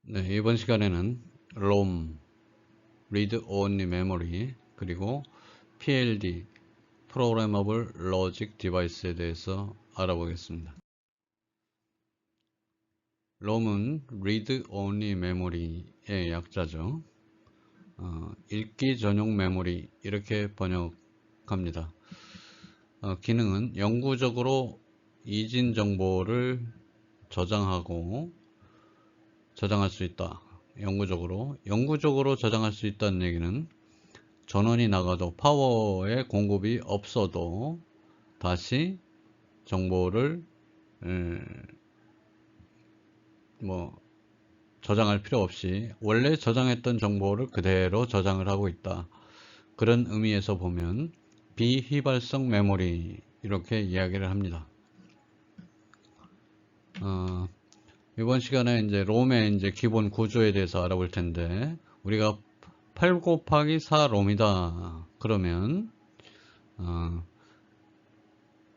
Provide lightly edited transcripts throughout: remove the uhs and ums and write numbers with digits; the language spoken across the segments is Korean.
네, 이번 시간에는 ROM, Read Only Memory, 그리고 PLD, Programmable Logic Device에 대해서 알아보겠습니다. ROM은 Read Only Memory의 약자죠. 읽기 전용 메모리 이렇게 번역합니다. 기능은 영구적으로 이진 정보를 저장할 수 있다. 영구적으로 저장할 수 있다는 얘기는 전원이 나가도 파워의 공급이 없어도 다시 정보를 저장할 필요 없이 원래 저장했던 정보를 그대로 저장을 하고 있다. 그런 의미에서 보면 비휘발성 메모리 이렇게 이야기를 합니다. 이번 시간에 이제 롬의 이제 기본 구조에 대해서 알아볼 텐데, 우리가 8 곱하기 4 롬이다. 그러면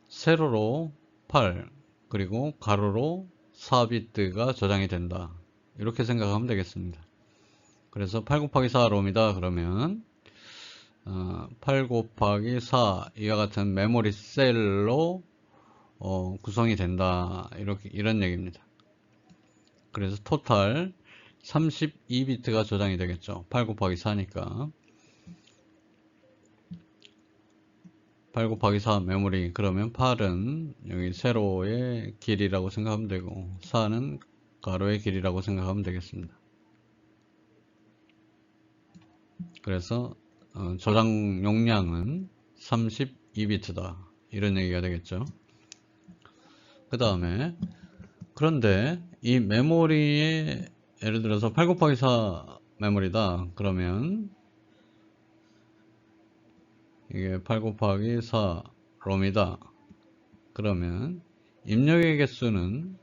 세로로 8 그리고 가로로 4비트가 저장이 된다. 이렇게 생각하면 되겠습니다. 그래서 8 곱하기 4 롬이다. 그러면 8 곱하기 4 이와 같은 메모리 셀로 구성이 된다. 이런 얘기입니다. 그래서 토탈 32비트가 저장이 되겠죠. 8 곱하기 4니까 8 곱하기 4 메모리. 그러면 8은 여기 세로의 길이라고 생각하면 되고 4는 가로의 길이라고 생각하면 되겠습니다. 그래서 저장 용량은 32비트다 이런 얘기가 되겠죠. 그 다음에 그런데 이 메모리에 예를 들어서 8 곱하기 4 메모리다. 그러면 이게 8 곱하기 4 롬이다. 그러면 입력의 개수는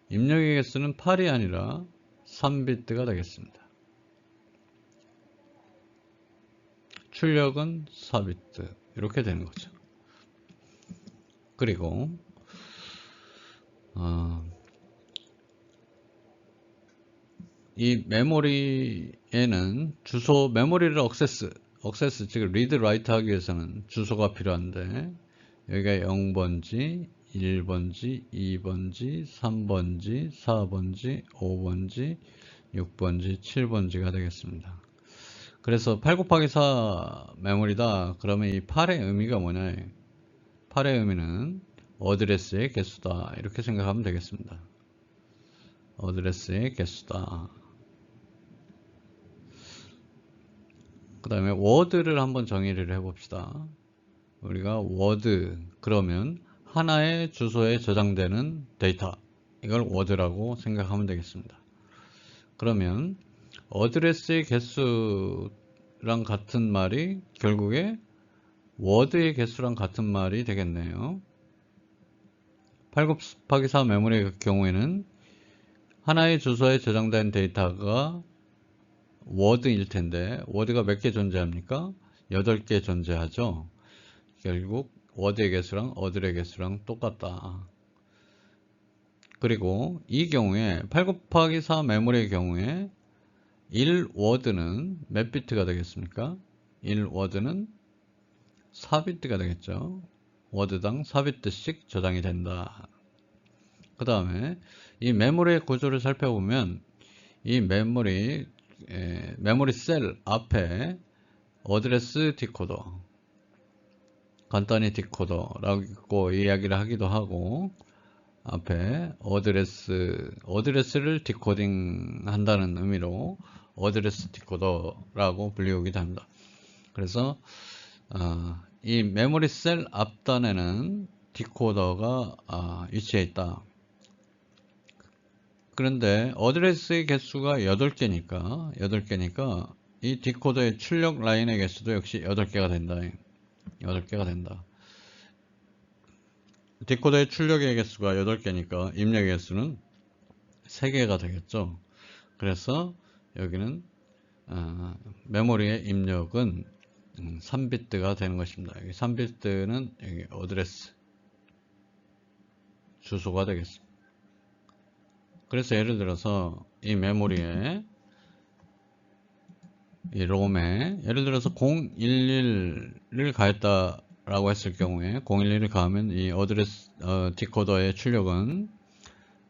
8이 아니라 3비트가 되겠습니다. 출력은 4비트 이렇게 되는 거죠. 그리고 이 메모리에는 메모리를 억세스 즉 리드 라이트 하기 위해서는 주소가 필요한데, 여기가 0번지 1번지 2번지 3번지 4번지 5번지 6번지 7번지가 되겠습니다. 그래서 8 곱하기 4 메모리다. 그러면 이 8의 의미가 뭐냐, 8의 의미는 어드레스의 개수다 이렇게 생각하면 되겠습니다. 어드레스의 개수다. 그 다음에 워드를 한번 정의를 해봅시다. 우리가 워드 그러면 하나의 주소에 저장되는 데이터, 이걸 워드라고 생각하면 되겠습니다. 그러면 어드레스의 개수랑 같은 말이 결국에 워드의 개수랑 같은 말이 되겠네요. 8 곱하기 4 메모리의 경우에는 하나의 주소에 저장된 데이터가 워드일 텐데, 워드가 몇 개 존재합니까? 8개 존재하죠. 결국 워드의 개수랑 어드의 개수랑 똑같다. 그리고 이 경우에 8 곱하기 4 메모리의 경우에 1워드는 몇 비트가 되겠습니까? 1워드는 4비트가 되겠죠. 워드당 4비트씩 저장이 된다. 그 다음에 이 메모리의 구조를 살펴보면 이 메모리 셀 앞에 어드레스 디코더, 간단히 디코더라고 이야기를 하기도 하고, 앞에 어드레스를 디코딩 한다는 의미로 어드레스 디코더라고 불리우기도 합니다. 그래서 이 메모리 셀 앞단에는 디코더가 위치해 있다. 그런데 어드레스의 개수가 8개니까 이 디코더의 출력 라인의 개수도 역시 8개가 된다. 8개가 된다. 디코더의 출력의 개수가 8개니까 입력의 개수는 3개가 되겠죠. 그래서 여기는 메모리의 입력은 3비트가 되는 것입니다. 여기 3비트는 여기 어드레스 주소가 되겠습니다. 그래서 예를 들어서 이 메모리에 이 롬에 예를 들어서 011을 가했다 라고 했을 경우에 011을 가하면 이 어드레스 디코더의 출력은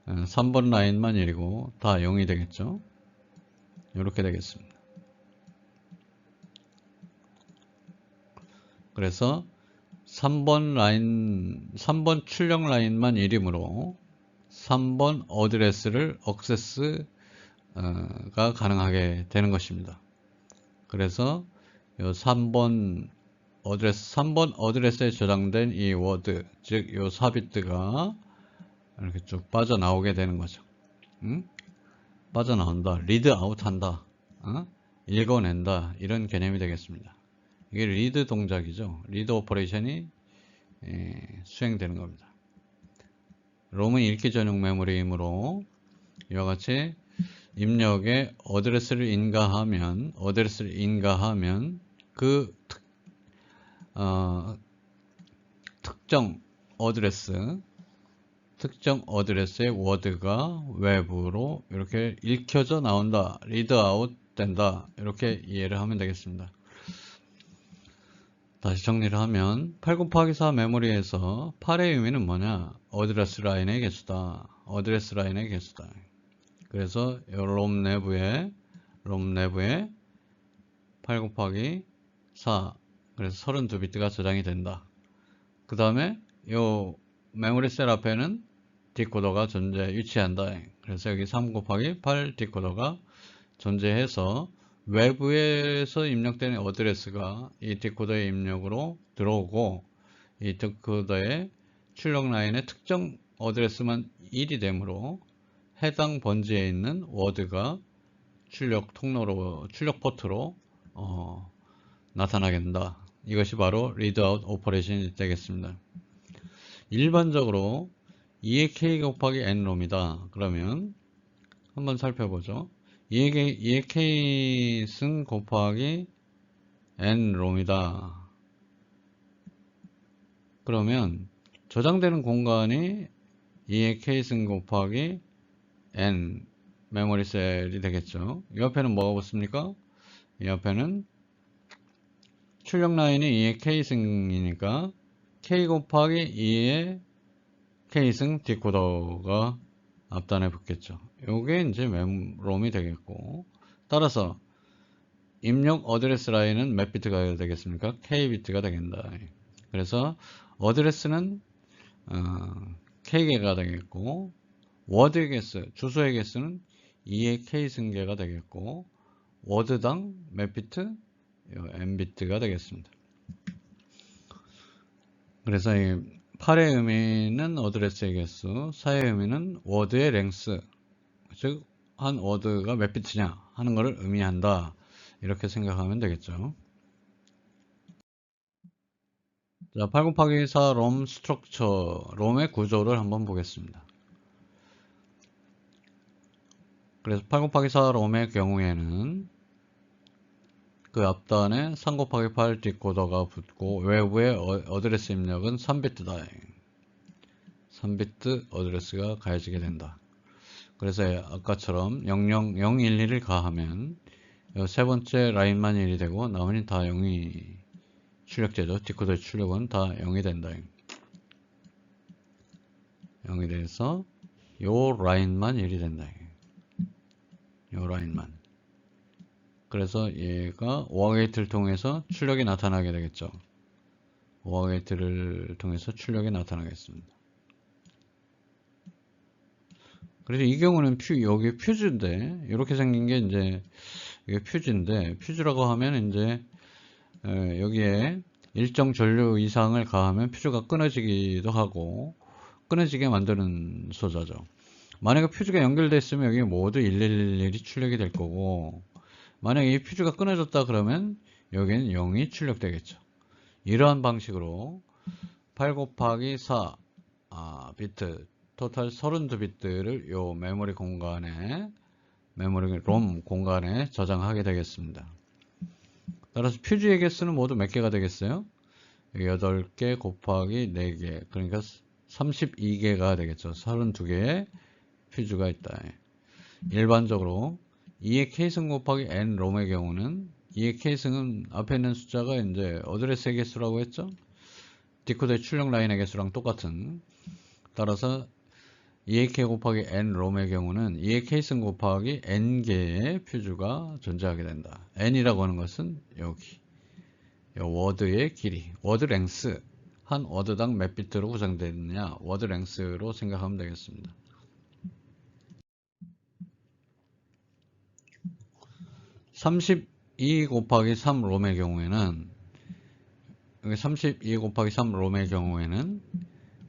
3번 라인만 1이고 다 0이 되겠죠. 이렇게 되겠습니다. 그래서 3번 출력 라인만 1이므로 3번 어드레스를 억세스가 가능하게 되는 것입니다. 그래서 이 3번 어드레스에 저장된 이 워드, 즉 이 4비트가 이렇게 쭉 빠져나오게 되는 거죠. 빠져나온다, 리드 아웃 한다, 읽어낸다, 이런 개념이 되겠습니다. 이게 리드 동작이죠. 리드 오퍼레이션이 수행되는 겁니다. 롬은 읽기 전용 메모리이므로 이와 같이 입력에 어드레스를 인가하면 그 특정 어드레스의 워드가 외부로 이렇게 읽혀져 나온다, 리드 아웃 된다, 이렇게 이해를 하면 되겠습니다. 다시 정리를 하면 8 곱하기 4 메모리에서 8의 의미는 뭐냐? 어드레스 라인의 개수다. 그래서 롬 내부에 8 곱하기 4, 그래서 32비트가 저장이 된다. 그 다음에 이 메모리 셀 앞에는 디코더가 위치한다. 그래서 여기 3 곱하기 8 디코더가 존재해서 외부에서 입력되는 어드레스가 이 디코더의 입력으로 들어오고, 이 디코더의 출력 라인의 특정 어드레스만 1이 되므로 해당 번지에 있는 워드가 출력 포트로 나타나게 된다. 이것이 바로 리드 아웃 오퍼레이션이 되겠습니다. 일반적으로 2의 k 곱하기 n 롬이다. 그러면 한번 살펴보죠. 2의 k 승 곱하기 n 롬이다. 그러면 저장되는 공간이 2의 k 승 곱하기 n 메모리 셀이 되겠죠. 이 옆에는 뭐가 붙습니까? 이 옆에는 출력 라인이 2의 k승이니까 k 곱하기 2의 k승 디코더가 앞단에 붙겠죠. 요게 이제 롬이 되겠고, 따라서 입력 어드레스 라인은 몇 비트가 되겠습니까? k비트가 되겠다. 그래서 어드레스는 k개가 되겠고, 워드의 개수, 주소의 개수는 2의 k승계가 되겠고, 워드당 몇 비트? n비트가 되겠습니다. 그래서 이 8의 의미는 어드레스의 개수, 4의 의미는 워드의 랭스, 즉 한 워드가 몇 비트냐 하는 것을 의미한다. 이렇게 생각하면 되겠죠. 자, 8 곱하기 4 롬 스트럭처, 롬의 구조를 한번 보겠습니다. 그래서 8 곱하기 4 롬의 경우에는 그 앞단에 3 곱하기 8 디코더가 붙고 외부의 어드레스 입력은 3비트다. 3비트 어드레스가 가해지게 된다. 그래서 아까처럼 0011을 가하면 세 번째 라인만 1이 되고 나머지는 다 0이 출력되죠. 디코더의 출력은 다 0이 된다. 0이 돼서 요 라인만 1이 된다. 요 라인만. 그래서 얘가 OR 게이트를 통해서 출력이 나타나게 되겠죠. OR 게이트를 통해서 출력이 나타나겠습니다. 그래서 이 경우는 여기 퓨즈인데, 이렇게 생긴 게 이제 이게 퓨즈인데, 퓨즈라고 하면 이제 여기에 일정 전류 이상을 가하면 퓨즈가 끊어지기도 하고 끊어지게 만드는 소자죠. 만약에 퓨즈가 연결되어 있으면 여기 모두 1111이 출력이 될 거고, 만약에 이 퓨즈가 끊어졌다 그러면 여기는 0이 출력되겠죠. 이러한 방식으로 8 곱하기 4 비트, 토탈 32비트를 요 메모리 롬 공간에 저장하게 되겠습니다. 따라서 퓨즈의 개수는 모두 몇 개가 되겠어요? 8개 곱하기 4개, 그러니까 32개가 되겠죠. 32개의 퓨즈가 있다. 일반적으로 2의 K승 곱하기 N 롬의 경우는 2의 K승은 앞에 있는 숫자가 이제 어드레스의 개수라고 했죠? 디코더의 출력 라인의 개수랑 똑같은. 따라서 2의 K 곱하기 N 롬의 경우는 2의 K승 곱하기 N개의 퓨즈가 존재하게 된다. N이라고 하는 것은 여기 워드의 길이, 워드 랭스, 한 워드당 몇 비트로 구성되느냐, 워드 랭스로 생각하면 되겠습니다. 32 곱하기 3 롬의 경우에는, 여기 32 곱하기 3 롬의 경우에는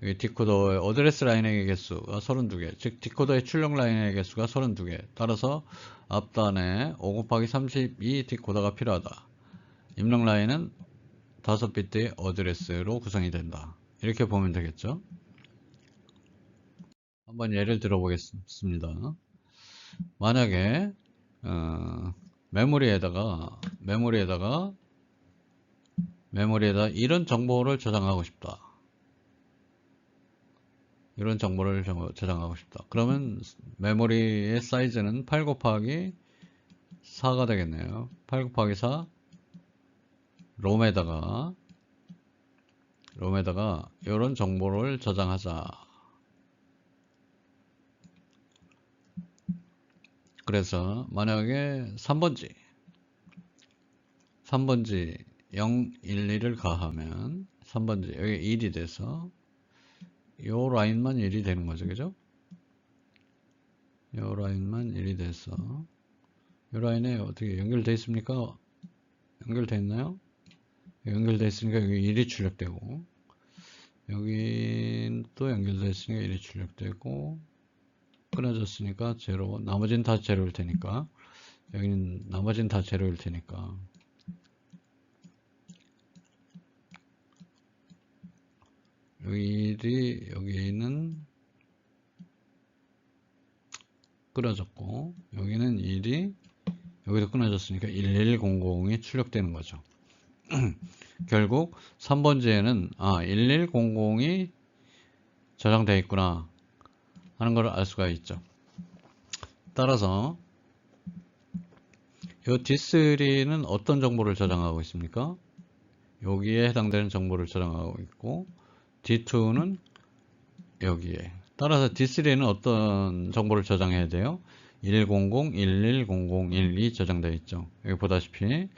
여기 디코더의 어드레스 라인의 개수가 32개, 즉 디코더의 출력 라인의 개수가 32개. 따라서 앞단에 5 곱하기 32 디코더가 필요하다. 입력 라인은 5비트의 어드레스로 구성이 된다. 이렇게 보면 되겠죠. 한번 예를 들어보겠습니다. 만약에 메모리에다가 이런 정보를 저장하고 싶다. 이런 정보를 저장하고 싶다. 그러면 메모리의 사이즈는 8 곱하기 4가 되겠네요. 8 곱하기 4 롬에다가 이런 정보를 저장하자. 그래서 만약에 3번지 0, 1, 2를 가하면 3번지 여기 1이 돼서 요 라인만 1이 되는 거죠. 그죠? 요 라인만 1이 돼서 요 라인에 어떻게 연결되어 있습니까? 연결되어 있나요? 연결되어 있으니까 여기 1이 출력되고 여기 또 연결되어 있으니까 1이 출력되고 끊어졌으니까 제로, 나머지는 다 제로일 테니까 여기는 나머지는 다 제로일 테니까 여기 1이 여기는 끊어졌고 여기는 1이 여기도 끊어졌으니까 1100이 출력되는 거죠. 결국 3번지에는 1100이 저장되어 있구나 하는 걸 알 수가 있죠. 따라서 이 D3는 어떤 정보를 저장하고 있습니까? 여기에 해당되는 정보를 저장하고 있고 D2는 여기에. 따라서 D3에는 어떤 정보를 저장해야 돼요? 100, 1100, 12 저장되어 있죠. 여기 보다시피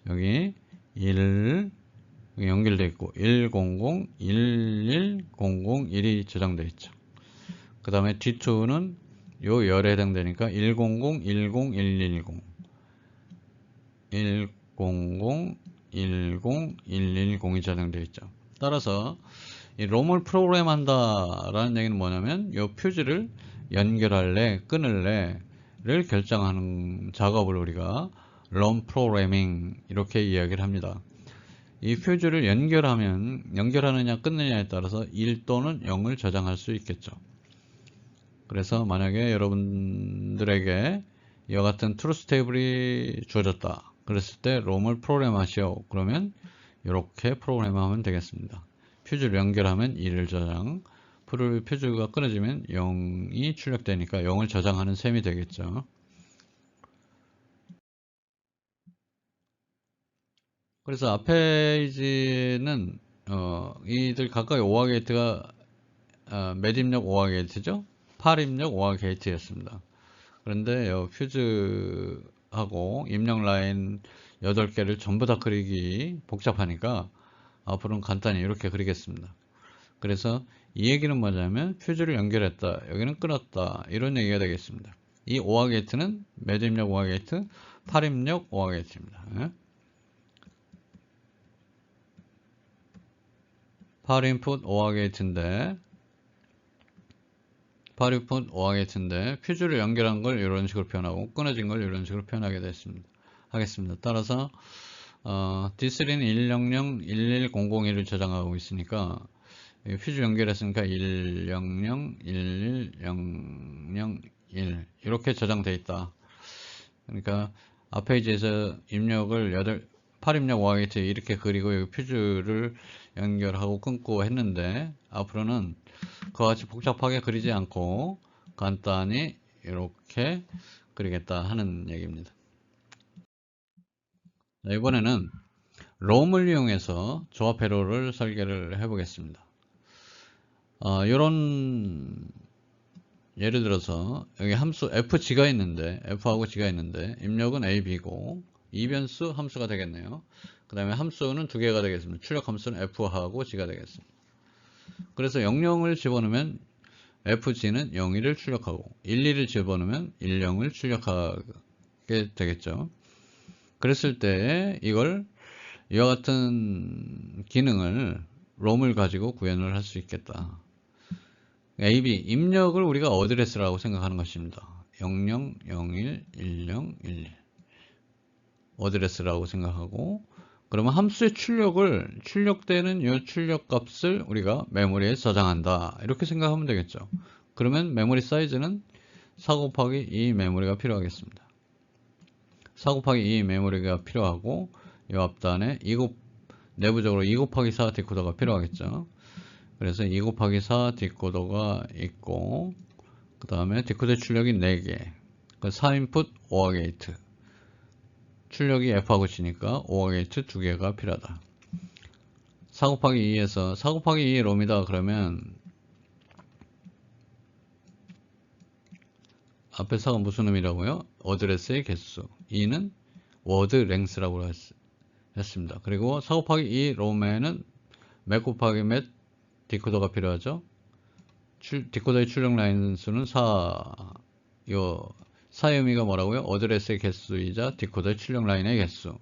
여기 1 연결되어 있고 100, 1100, 1이 저장되어 있죠. 그 다음에 D2는 요 열에 해당되니까 100, 10, 110, 100, 110이 저장되어 있죠. 따라서 이 롬을 프로그램한다 라는 얘기는 뭐냐면 요 퓨즈를 연결할래 끊을래를 결정하는 작업을 우리가 롬 프로그래밍 이렇게 이야기를 합니다. 이 퓨즈를 연결하느냐 끊느냐에 따라서 1 또는 0을 저장할 수 있겠죠. 그래서 만약에 여러분들에게 이와 같은 트루스 테이블이 주어졌다 그랬을 때 롬을 프로그램 하시오. 그러면 이렇게 프로그램하면 되겠습니다. 퓨즈를 연결하면 1을 저장, 퓨즈가 끊어지면 0이 출력되니까 0을 저장하는 셈이 되겠죠. 그래서 앞 페이지는 이들 각각의 OR 게이트가 몇 입력 OR 게이트죠? 8입력 OR 게이트였습니다. 그런데 퓨즈하고 입력 라인 8개를 전부 다 그리기 복잡하니까 앞으로는 간단히 이렇게 그리겠습니다. 그래서 이 얘기는 뭐냐면 퓨즈를 연결했다, 여기는 끊었다 이런 얘기가 되겠습니다. 이 OR 게이트는 몇 입력 OR 게이트? 8입력 OR 게이트입니다. 8인풋 OR 게이트인데 8인풋 OR 게이트인데 퓨즈를 연결한 걸 이런 식으로 표현하고 끊어진 걸 이런 식으로 표현하게 하겠습니다. 따라서 D3는 100, 11001을 저장하고 있으니까 퓨즈 연결했으니까 100, 11001 이렇게 저장되어 있다. 그러니까 앞 페이지에서 입력을 8입력 OR 게이트 이렇게 그리고 여기 퓨즈를 연결하고 끊고 했는데 앞으로는 그와 같이 복잡하게 그리지 않고 간단히 이렇게 그리겠다 하는 얘기입니다. 자, 이번에는 롬을 이용해서 조합 회로를 설계를 해 보겠습니다. 이런 예를 들어서 여기 함수 fg가 있는데 f하고 g가 있는데 입력은 a, b고 이변수 함수가 되겠네요. 그 다음에 함수는 두 개가 되겠습니다. 출력 함수는 f하고 g가 되겠습니다. 그래서 00을 집어넣으면 fg는 01을 출력하고 12를 집어넣으면 10을 출력하게 되겠죠. 그랬을 때 이걸 이와 같은 기능을 롬을 가지고 구현을 할 수 있겠다. AB 입력을 우리가 어드레스라고 생각하는 것입니다. 00, 01, 10, 11 어드레스라고 생각하고, 그러면 함수의 출력되는 이 출력값을 우리가 메모리에 저장한다 이렇게 생각하면 되겠죠. 그러면 메모리 사이즈는 4 곱하기 2 메모리가 필요하겠습니다. 4 곱하기 2 메모리가 필요하고 이 앞단에 내부적으로 2 곱하기 4 디코더가 필요하겠죠. 그래서 2 곱하기 4 디코더가 있고, 그 다음에 디코더 출력이 4개, 4인풋 5화 게이트, 출력이 F하고 G니까 5화 게이트 2개가 필요하다. 4 곱하기 2에서 4 곱하기 2의 롬이다 그러면 앞에 4가 무슨 의미라고요? 어드레스의 개수, 2는 워드 랭스라고 했습니다. 그리고 4 곱하기 2 롬에는 몇 곱하기 몇 디코더가 필요하죠? 디코더의 출력 라인 수는 4. 요 4의 의미가 뭐라고요? 어드레스의 개수이자 디코더의 출력 라인의 개수.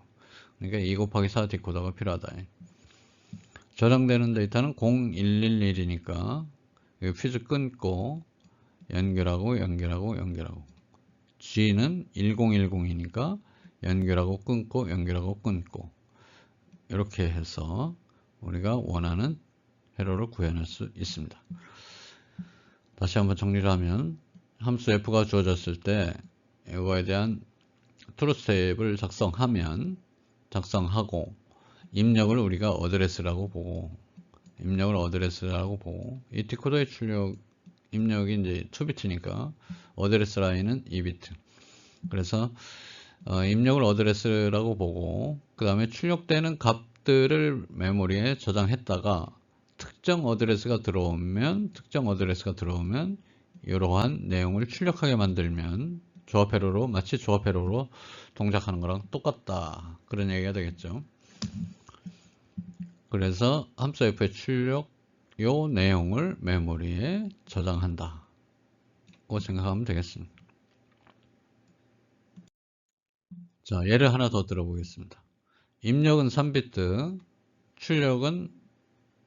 그러니까 2 곱하기 4 디코더가 필요하다. 저장되는 데이터는 0111이니까 퓨즈 끊고 연결하고 G는 1010이니까 연결하고 끊고 이렇게 해서 우리가 원하는 회로를 구현할 수 있습니다. 다시 한번 정리를 하면 함수 f가 주어졌을 때 이거에 대한 트루스텝을 작성하고 입력을 우리가 어드레스라고 보고 이 디코더의 출력 입력이 이제 2비트니까 어드레스 라인은 2비트. 그래서 입력을 어드레스라고 보고 그 다음에 출력되는 값들을 메모리에 저장했다가 특정 어드레스가 들어오면 이러한 내용을 출력하게 만들면 마치 조합 회로로 동작하는 거랑 똑같다 그런 얘기가 되겠죠. 그래서 함수 f의 출력 요 내용을 메모리에 저장한다 고 생각하면 되겠습니다. 자, 예를 하나 더 들어보겠습니다. 입력은 3비트, 출력은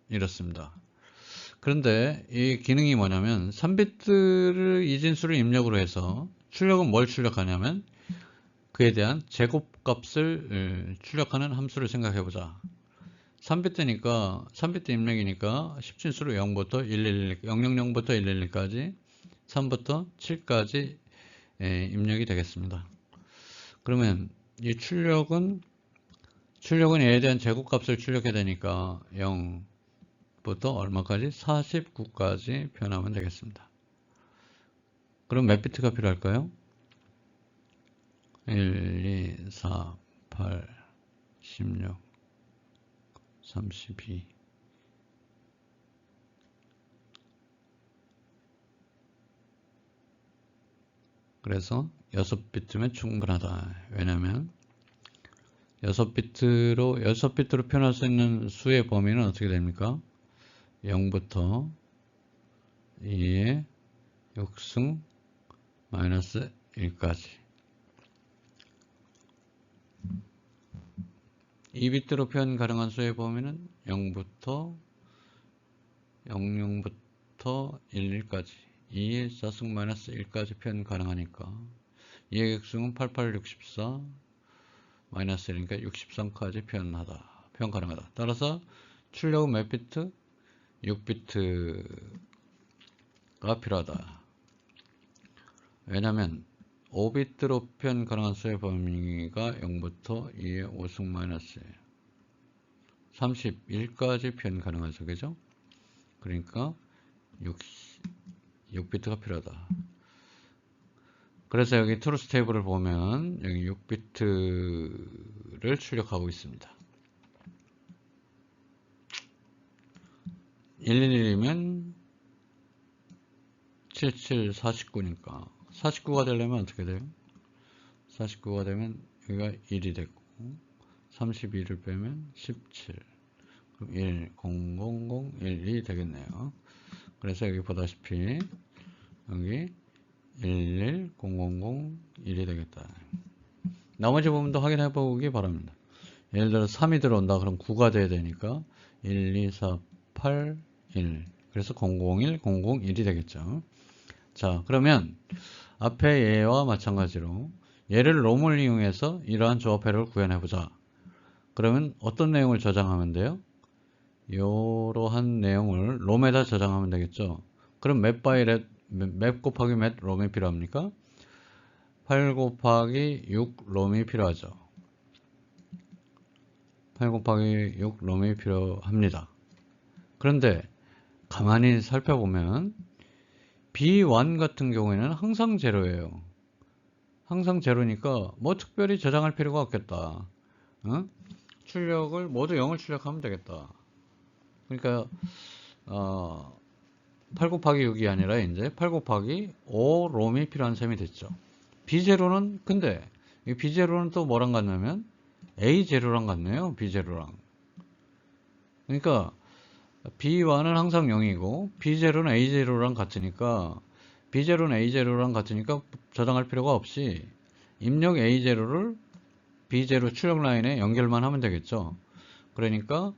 이렇습니다. 그런데 이 기능이 뭐냐면 3비트를 이진수를 입력으로 해서 출력은 뭘 출력하냐면 그에 대한 제곱값을 출력하는 함수를 생각해 보자. 3비트 입력이니까 10진수로 0부터 000부터 111까지 3부터 7까지 입력이 되겠습니다. 그러면 이 출력은 얘에 대한 제곱값을 출력해야 되니까 0부터 얼마까지? 49까지 표현하면 되겠습니다. 그럼 몇 비트가 필요할까요? 1, 2, 4, 8, 16, 32. 그래서 6비트면 충분하다. 왜냐면 6비트로 표현할 수 있는 수의 범위는 어떻게 됩니까? 0부터 2의 6승 마이너스 1까지. 2비트로 표현 가능한 수의 범위는 0부터 00부터 11까지 2의 4승 마이너스 1까지 표현 가능하니까 2의 객수는 88, 64 마이너스 1이니까 63까지 표현 가능하다. 따라서 출력은 몇 비트? 6비트가 필요하다. 왜냐면 5비트로 표현 가능한 수의 범위가 0부터 2의 5승 마이너스 31까지 표현 가능한 수, 그죠? 그러니까 6비트가 필요하다. 그래서 여기 트루스 테이블을 보면 여기 6비트를 출력하고 있습니다. 111이면 77, 49니까 49가 되려면 어떻게 돼요? 49가 되면 여기가 1이 됐고 32를 빼면 17, 그럼 1, 0, 0, 0, 1, 2 되겠네요. 그래서 여기 보다시피 여기 11, 000, 1이 되겠다. 나머지 부분도 확인해 보기 바랍니다. 예를 들어 3이 들어온다. 그럼 9가 돼야 되니까 1, 2, 4, 8, 1. 그래서 001, 001이 되겠죠. 자, 그러면 앞에 얘와 마찬가지로 얘를 롬을 이용해서 이러한 조합 회로를 구현해 보자. 그러면 어떤 내용을 저장하면 돼요? 이러한 내용을 롬에다 저장하면 되겠죠. 그럼 맵 곱하기 맵 롬이 필요합니까? 8 곱하기 6 롬이 필요하죠. 8 곱하기 6 롬이 필요합니다. 그런데 가만히 살펴보면 B1 같은 경우에는 항상 제로예요. 항상 제로니까 뭐 특별히 저장할 필요가 없겠다. 출력을 모두 0을 출력하면 되겠다. 그러니까 8 곱하기 6이 아니라 이제 8 곱하기 5 롬이 필요한 셈이 됐죠. B0는 근데 이 B0는 또 뭐랑 같냐면 A0랑 같네요. B0랑. 그러니까 B1은 항상 0이고 B0는 A0랑 같으니까 B0는 A0랑 같으니까 저장할 필요가 없이 입력 A0를 B0 출력 라인에 연결만 하면 되겠죠. 그러니까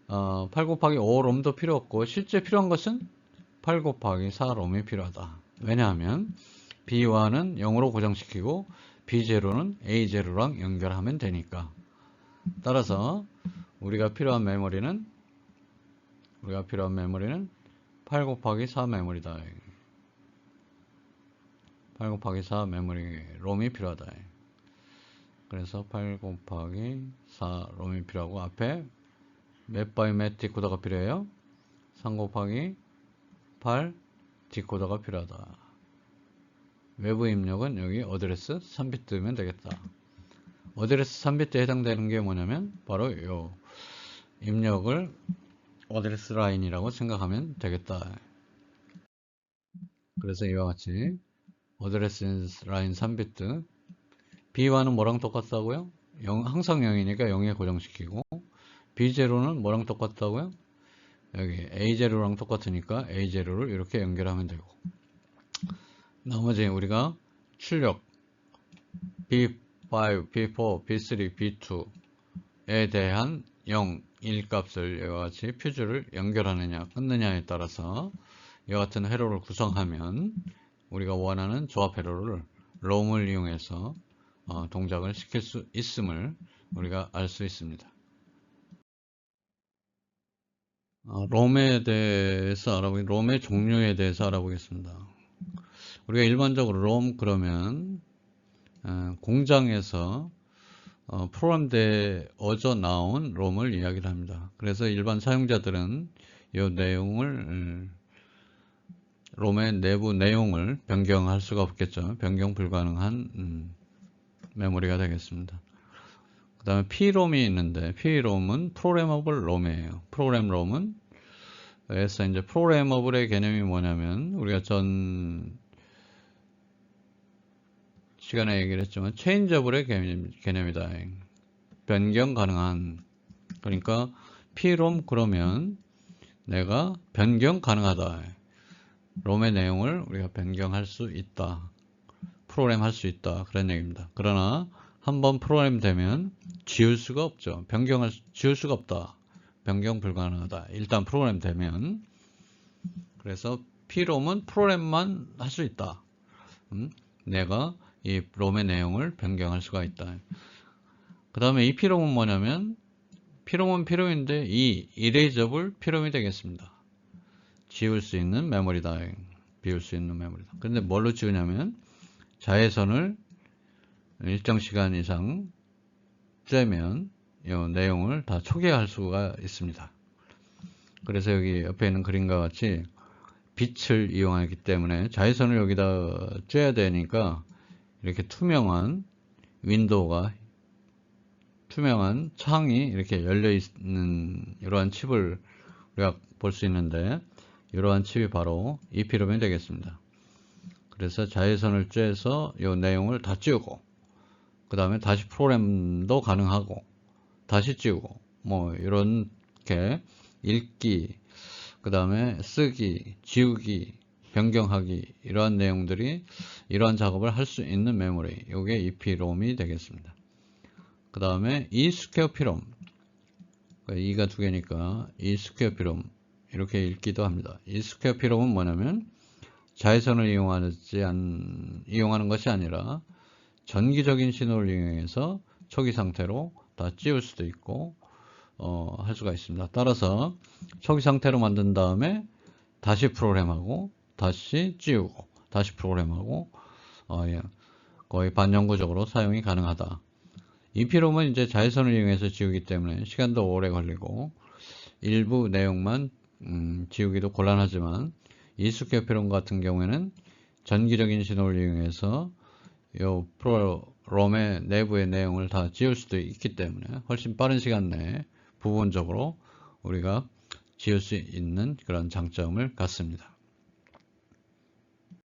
8 곱하기 5 롬도 필요 없고 실제 필요한 것은 8 곱하기 4 롬이 필요하다. 왜냐하면 B1은 0으로 고정시키고 B0는 A0랑 연결하면 되니까. 따라서 우리가 필요한 메모리는 8 곱하기 4 메모리다. 8 곱하기 4 메모리 롬이 필요하다. 그래서 8 곱하기 4 롬이 필요하고 앞에 맵 바이 맵 디코더가 필요해요. 3 곱하기 8 디코더가 필요하다. 외부 입력은 여기 어드레스 3비트면 되겠다. 어드레스 3비트에 해당되는 게 뭐냐면 바로 이 입력을 어드레스 라인이라고 생각하면 되겠다. 그래서 이와 같이 어드레스 라인 3비트 B1은 뭐랑 똑같다고요? 항상 0이니까 0에 고정시키고 B0는 뭐랑 똑같다고요? 여기 A0랑 똑같으니까 A0를 이렇게 연결하면 되고 나머지 우리가 출력 B5, B4, B3, B2에 대한 0, 1 값을 이와 같이 퓨즈를 연결하느냐 끊느냐에 따라서 이와 같은 회로를 구성하면 우리가 원하는 조합 회로를 롬을 이용해서 동작을 시킬 수 있음을 우리가 알 수 있습니다. 롬에 대해서 롬의 종류에 대해서 알아보겠습니다. 우리가 일반적으로 롬 그러면 공장에서 프로그램되어져 나온 롬을 이야기를 합니다. 그래서 일반 사용자들은 이 내용을 롬의 내부 내용을 변경할 수가 없겠죠. 변경 불가능한 메모리가 되겠습니다. 그 다음에 P롬이 있는데 P롬은 프로그래머블 롬이에요. 프로그램 롬은 그래서 이제 프로그래머블의 개념이 뭐냐면 우리가 전 시간에 얘기를 했지만 체인저블의 개념이다. 변경 가능한. 그러니까 P롬 그러면 내가 변경 가능하다. 롬의 내용을 우리가 변경할 수 있다. 프로그램 할 수 있다. 그런 얘기입니다. 그러나 한번 프로그램 되면 지울 수가 없죠. 지울 수가 없다. 변경 불가능하다. 일단 프로그램 되면. 그래서 P롬은 프로그램만 할 수 있다. 내가 이 롬의 내용을 변경할 수가 있다. 그 다음에 이 P롬은 뭐냐면 P롬은 P롬인데 이 이레이저블 P롬이 되겠습니다. 지울 수 있는 메모리다. 비울 수 있는 메모리다. 그런데 뭘로 지우냐면 자외선을 일정 시간 이상 쬐면 이 내용을 다 초기화할 수가 있습니다. 그래서 여기 옆에 있는 그림과 같이 빛을 이용하기 때문에 자외선을 여기다 쬐야 되니까 이렇게 투명한 윈도우가, 투명한 창이 이렇게 열려 있는 이러한 칩을 우리가 볼 수 있는데, 이러한 칩이 바로 EPROM이 되겠습니다. 그래서 자외선을 쬐서 이 내용을 다 지우고, 그 다음에 다시 프로그램도 가능하고, 다시 지우고, 뭐 이렇게 읽기, 그 다음에 쓰기, 지우기, 변경하기, 이러한 내용들이, 이러한 작업을 할 수 있는 메모리, 이게 EPROM이 되겠습니다. 그 다음에 ESquarePROM, E가 두 개니까 ESquarePROM 이렇게 읽기도 합니다. ESquarePROM은 뭐냐면 자외선을 이용하는 것이 아니라 전기적인 신호를 이용해서 초기 상태로 다 지울 수도 있고 할 수가 있습니다. 따라서 초기 상태로 만든 다음에 다시 프로그램하고, 다시 지우고, 다시 프로그램하고, 거의 반영구적으로 사용이 가능하다. EPROM은 이제 자외선을 이용해서 지우기 때문에 시간도 오래 걸리고 일부 내용만 지우기도 곤란하지만, ESquarePROM 같은 경우에는 전기적인 신호를 이용해서 이 프로그램의 내부의 내용을 다 지울 수도 있기 때문에 훨씬 빠른 시간 내에 부분적으로 우리가 지을 수 있는 그런 장점을 갖습니다.